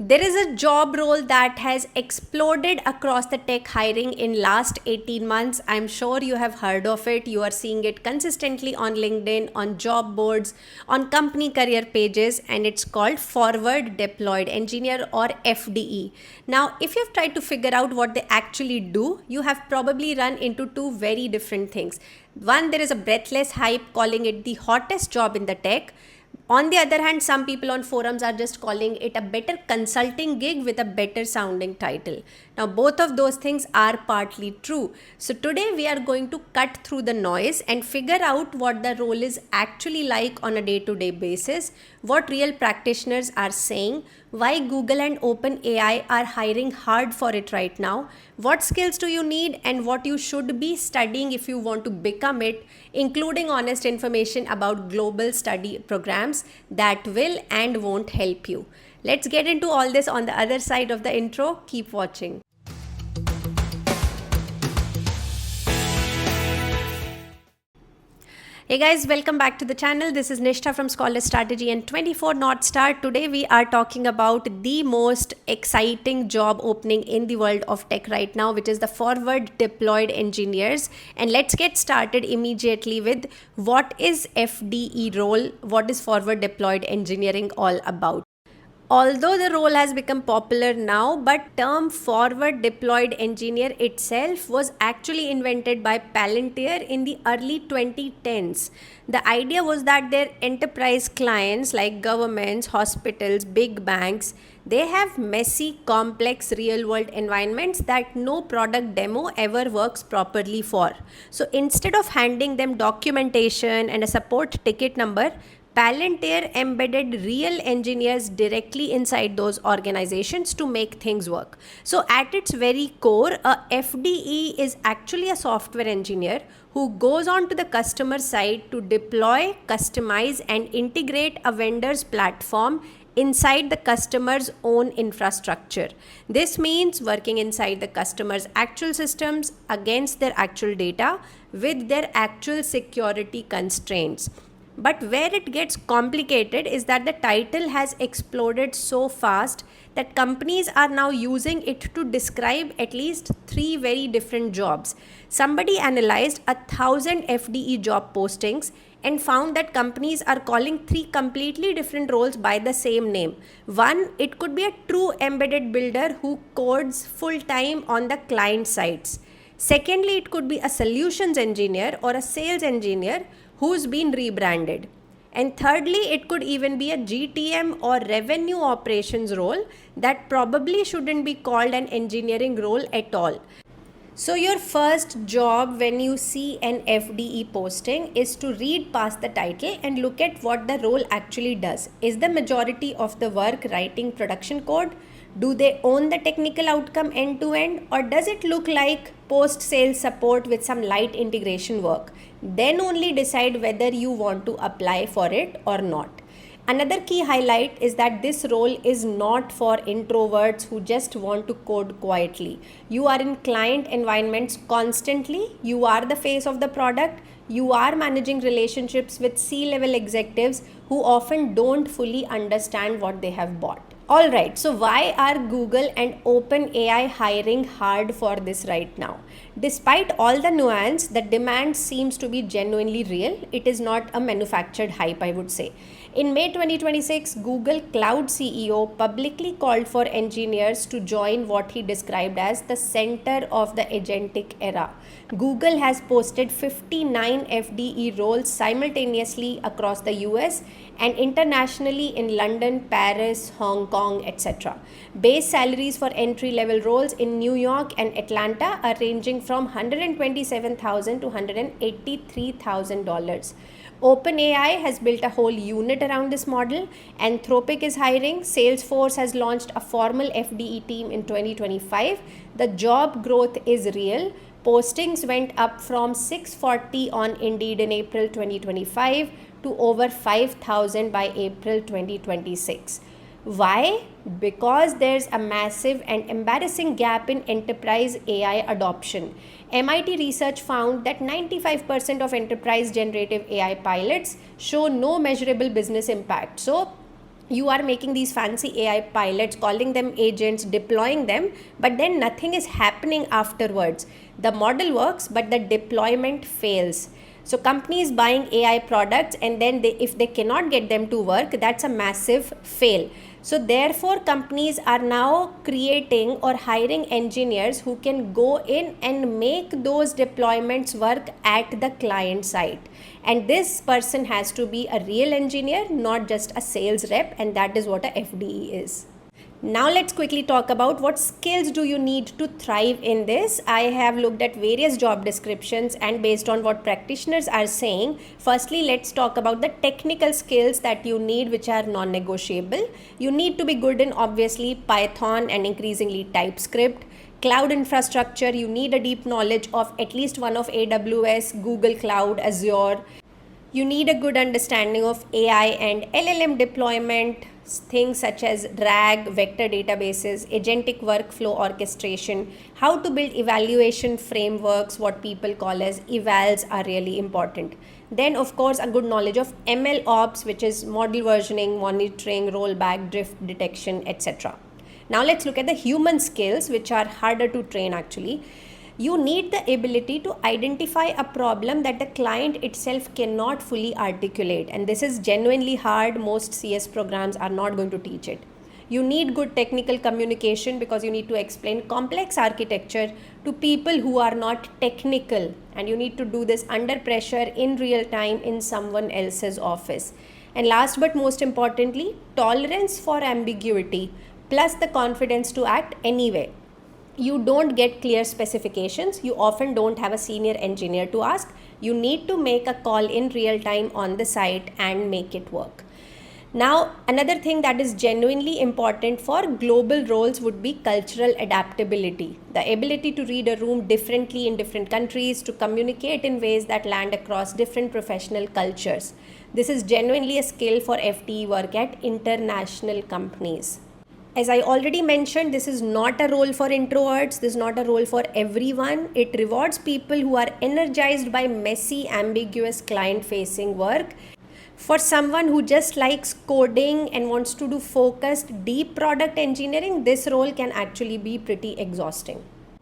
There is a job role that has exploded across the tech hiring in last 18 months. I'm sure you have heard of it. You are seeing it consistently on LinkedIn, on job boards, on company career pages, and it's called Forward Deployed Engineer or FDE. Now, if you've tried to figure out what they actually do, you have probably run into two very different things. One, there is a breathless hype calling it the hottest job in the tech. On the other hand, some people on forums are just calling it a better consulting gig with a better sounding title. Now, both of those things are partly true. So today we are going to cut through the noise and figure out what the role is actually like on a day-to-day basis, what real practitioners are saying, why Google and OpenAI are hiring hard for it right now, what skills do you need, and what you should be studying if you want to become it, including honest information about global study programs that will and won't help you. Let's get into all this on the other side of the intro. Keep watching. Hey guys, welcome back to the channel. This is Nistha from Scholar Strategy and 24 North Star. Today we are talking about the most exciting job opening in the world of tech right now, which is the forward deployed engineers. And let's get started immediately with what is FDE role, what is forward deployed engineering all about. Although the role has become popular now, but term forward deployed engineer itself was actually invented by Palantir in the early 2010s. The idea was that their enterprise clients like governments, hospitals, big banks, they have messy, complex real-world environments that no product demo ever works properly for. So instead of handing them documentation and a support ticket number, Palantir embedded real engineers directly inside those organizations to make things work. So at its very core, a FDE is actually a software engineer who goes on to the customer side to deploy, customize, and integrate a vendor's platform inside the customer's own infrastructure. This means working inside the customer's actual systems against their actual data with their actual security constraints. But where it gets complicated is that the title has exploded so fast that companies are now using it to describe at least three very different jobs. Somebody analyzed 1,000 FDE job postings and found that companies are calling three completely different roles by the same name. One, it could be a true embedded builder who codes full-time on the client sites. Secondly, it could be a solutions engineer or a sales engineer who's been rebranded. And thirdly, it could even be a GTM or revenue operations role that probably shouldn't be called an engineering role at all. So your first job when you see an FDE posting is to read past the title and look at what the role actually does. Is the majority of the work writing production code? Do they own the technical outcome end to end, or does it look like post-sales support with some light integration work? Then only decide whether you want to apply for it or not. Another key highlight is that this role is not for introverts who just want to code quietly. You are in client environments constantly. You are the face of the product. You are managing relationships with C-level executives who often don't fully understand what they have bought. Alright, so why are Google and OpenAI hiring hard for this right now? Despite all the nuance, the demand seems to be genuinely real. It is not a manufactured hype, I would say. In May 2026, Google Cloud CEO publicly called for engineers to join what he described as the center of the agentic era. Google has posted 59 FDE roles simultaneously across the US and internationally in London, Paris, Hong Kong, etc. Base salaries for entry-level roles in New York and Atlanta are ranging from $127,000 to $183,000. OpenAI has built a whole unit around this model. Anthropic is hiring. Salesforce has launched a formal FDE team in 2025. The job growth is real. Postings went up from 640 on Indeed in April 2025 to over 5,000 by April 2026. Why? Because there's a massive and embarrassing gap in enterprise AI adoption. MIT research found that 95% of enterprise generative AI pilots show no measurable business impact. So, You are making these fancy AI pilots, calling them agents, deploying them, but then nothing is happening afterwards. The model works, but the deployment fails. So companies buying AI products, and then if they cannot get them to work, that's a massive fail. So therefore companies are now creating or hiring engineers who can go in and make those deployments work at the client site. And this person has to be a real engineer, not just a sales rep, and that is what a FDE is. Now let's quickly talk about what skills do you need to thrive in this. I have looked at various job descriptions, and based on what practitioners are saying, firstly let's talk about the technical skills that you need, which are non-negotiable. You need to be good in obviously Python and increasingly TypeScript. Cloud infrastructure, you need a deep knowledge of at least one of AWS, Google Cloud, Azure. You need a good understanding of AI and LLM deployment, things such as RAG, vector databases, agentic workflow orchestration, how to build evaluation frameworks, what people call as evals, are really important. Then of course a good knowledge of ML ops, which is model versioning, monitoring, rollback, drift detection, etc. Now let's look at the human skills, which are harder to train actually. You need the ability to identify a problem that the client itself cannot fully articulate, and this is genuinely hard. Most CS programs are not going to teach it. You need good technical communication because you need to explain complex architecture to people who are not technical, and you need to do this under pressure in real time in someone else's office. And last but most importantly, tolerance for ambiguity plus the confidence to act anyway. You don't get clear specifications, you often don't have a senior engineer to ask. You need to make a call in real time on the site and make it work. Now, another thing that is genuinely important for global roles would be cultural adaptability. The ability to read a room differently in different countries, to communicate in ways that land across different professional cultures. This is genuinely a skill for FTE work at international companies. As I already mentioned, this is not a role for introverts, this is not a role for everyone. It rewards people who are energized by messy, ambiguous client-facing work. For someone who just likes coding and wants to do focused, deep product engineering, this role can actually be pretty exhausting.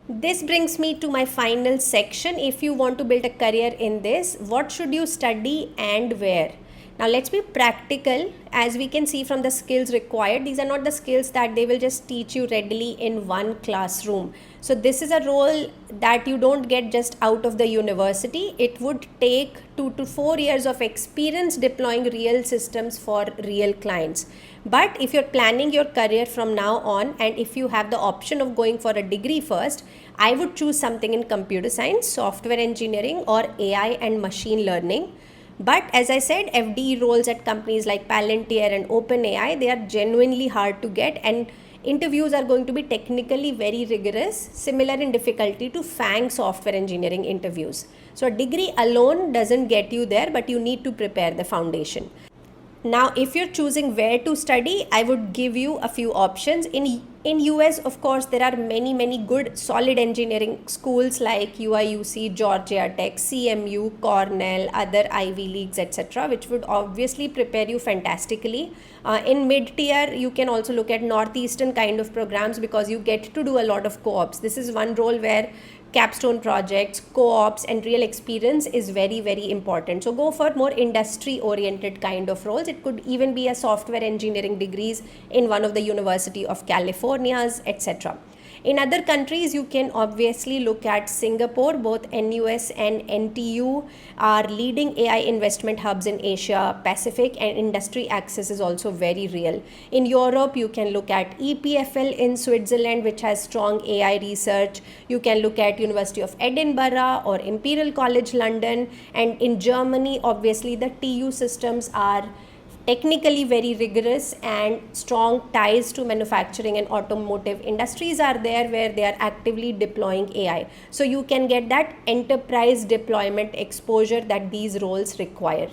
This brings me to my final section. If you want to build a career in this, what should you study and where? Now let's be practical. As we can see from the skills required, these are not the skills that they will just teach you readily in one classroom. So this is a role that you don't get just out of the university. It would take 2 to 4 years of experience deploying real systems for real clients. But if you're planning your career from now on, and if you have the option of going for a degree first, I would choose something in computer science, software engineering, or AI and machine learning. But as I said, FDE roles at companies like Palantir and OpenAI, they are genuinely hard to get, and interviews are going to be technically very rigorous, similar in difficulty to FANG software engineering interviews. So a degree alone doesn't get you there, but you need to prepare the foundation. Now, if you're choosing where to study, I would give you a few options. In US, of course, there are many good solid engineering schools like UIUC, Georgia Tech, CMU, Cornell, other Ivy Leagues, etc., which would obviously prepare you fantastically. In mid-tier, you can also look at Northeastern kind of programs because you get to do a lot of co-ops. This is one role where capstone projects, co-ops, and real experience is very important. So go for more industry oriented kind of roles. It could even be a software engineering degrees in one of the University of California's, etc. In other countries, you can obviously look at Singapore. Both NUS and NTU are leading AI investment hubs in Asia Pacific, and industry access is also very real. In Europe, you can look at EPFL in Switzerland, which has strong AI research. You can look at University of Edinburgh or Imperial College London, and in Germany, obviously the TU systems are technically very rigorous, and strong ties to manufacturing and automotive industries are there where they are actively deploying AI. So you can get that enterprise deployment exposure that these roles require.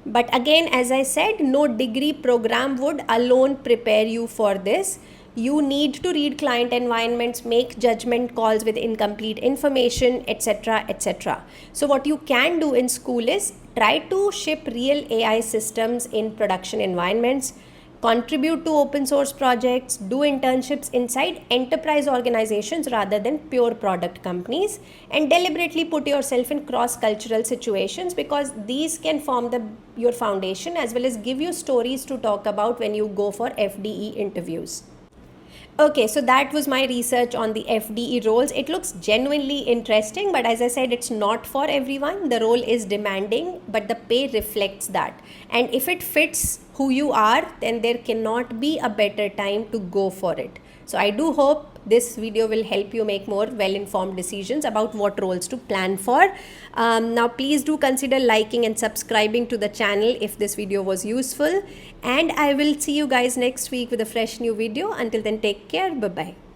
But again, as I said, no degree program would alone prepare you for this. You need to read client environments, make judgment calls with incomplete information, etc., etc. So what you can do in school is try to ship real AI systems in production environments, contribute to open source projects, do internships inside enterprise organizations rather than pure product companies, and deliberately put yourself in cross-cultural situations, because these can form your foundation as well as give you stories to talk about when you go for FDE interviews. Okay, so that was my research on the FDE roles. It looks genuinely interesting, but as I said, it's not for everyone. The role is demanding, but the pay reflects that. And if it fits who you are, then there cannot be a better time to go for it. So I do hope this video will help you make more well-informed decisions about what roles to plan for. Now please do consider liking and subscribing to the channel if this video was useful, and I will see you guys next week with a fresh new video. Until then, take care. Bye bye.